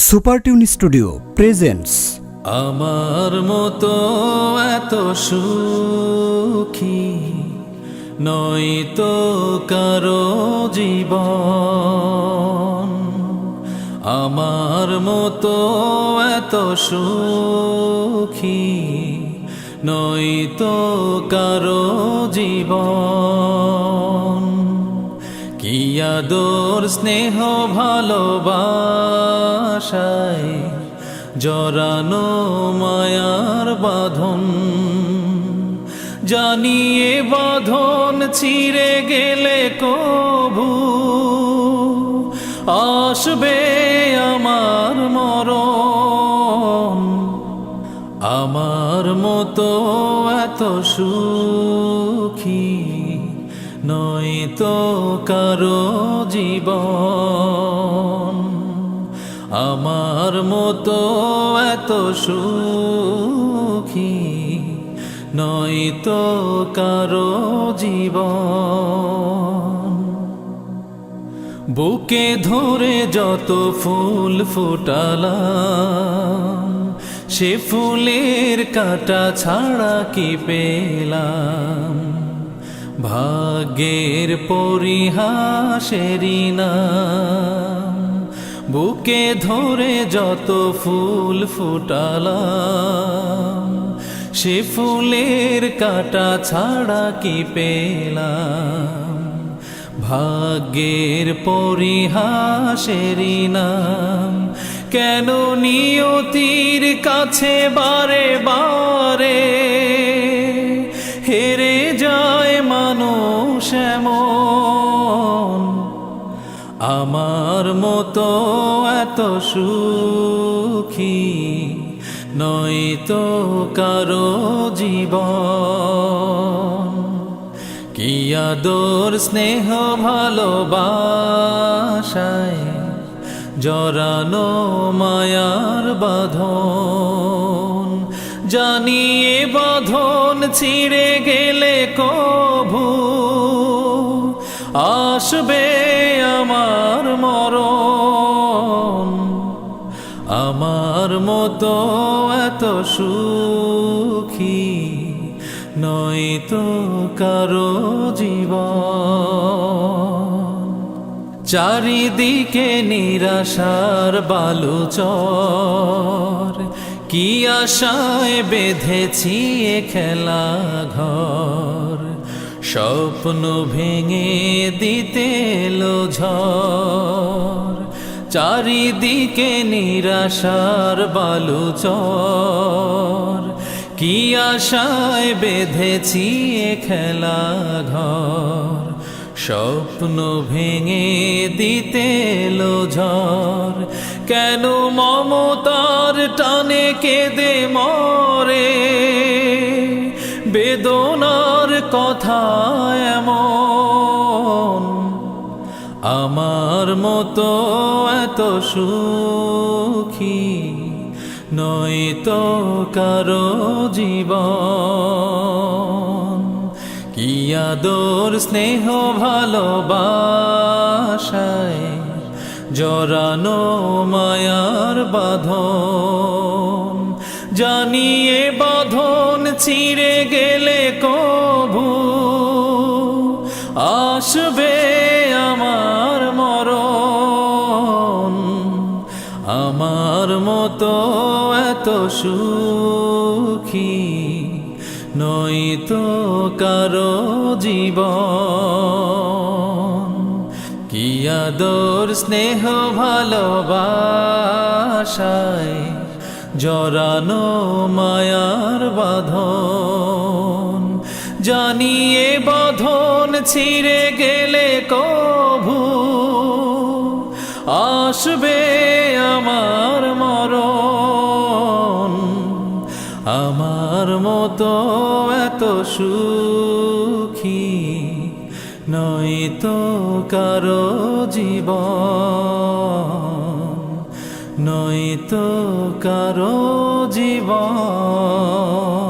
Super tune studio presents. আমার মতো এত সুখী নয়তো কারো জীবন, আমার মতো এত সুখী নয়তো কারো জীবন। কি আদর স্নেহ ভালোবাসায় জড়ানো মায়ার বাঁধন, জানিয়ে বাঁধন ছিঁড়ে গেলে কভু আসবে আমার মরণ। আমার মতো এত সুখী নয়তো কারো জীবন, আমার মতো এত সুখী নয়তো কারো জীবন। বুকে ধরে যত ফুল ফুটালাম, সে ফুলের কাঁটা ছাড়া কি পেলাম, ভাগ্যের পরিহাসেরই নাম। বুকে ধরে যত ফুল ফুটালাম, সে ফুলের কাঁটা ছাড়া কি পেলাম, ভাগ্যের পরিহাসেরই নাম। কেন নিয়তির কাছে বারে বারে হেরে যায় মানুষ এমন, আমার মতো এত সুখী নয়তো কারো জীবন। কি আদর স্নেহ ভালোবাসায় জড়ানো মায়ার বাঁধন, জানিয়ে বাঁধন ছিঁড়ে গেলে কভু আসবে আমার মরণ। আমার মতো এত সুখী নয়তো কারো জীবন। চারিদিকে নিরাশার বালুচর, কি আশায় বেঁধেছি এ খেলা ঘর, স্বপ্ন ভেঙে দিতে এলো ঝড়। চারিদিকে নিরাশার বালুচর, কি আশায় বেঁধেছি এ খেলা ঘর, স্বপ্ন ভেঙে দিতে এলো ঝড়। কেন মমতার টানে কেঁদে মরে বেদনার কথা এমন, আমার মতো এত সুখী নয়তো কারো জীবন। কি আদর স্নেহ ভালোবাসায় জড়ানো মায়ার বাঁধন, জানিয়ে বাঁধন ছিঁড়ে গেলে কভু আসবে আমার মরণ। আমার মতো এত সুখী নয়তো কারো জীবন। কি আদর স্নেহ ভালোবাসায় জড়ানো মায়ার বাঁধন, জানিয়ে বাঁধন ছিঁড়ে গেলে কভু আসবে আমার মরণ। আমার মতো এত সুখী নয়তো কারো জীবন, নয়তো কারো জীবন।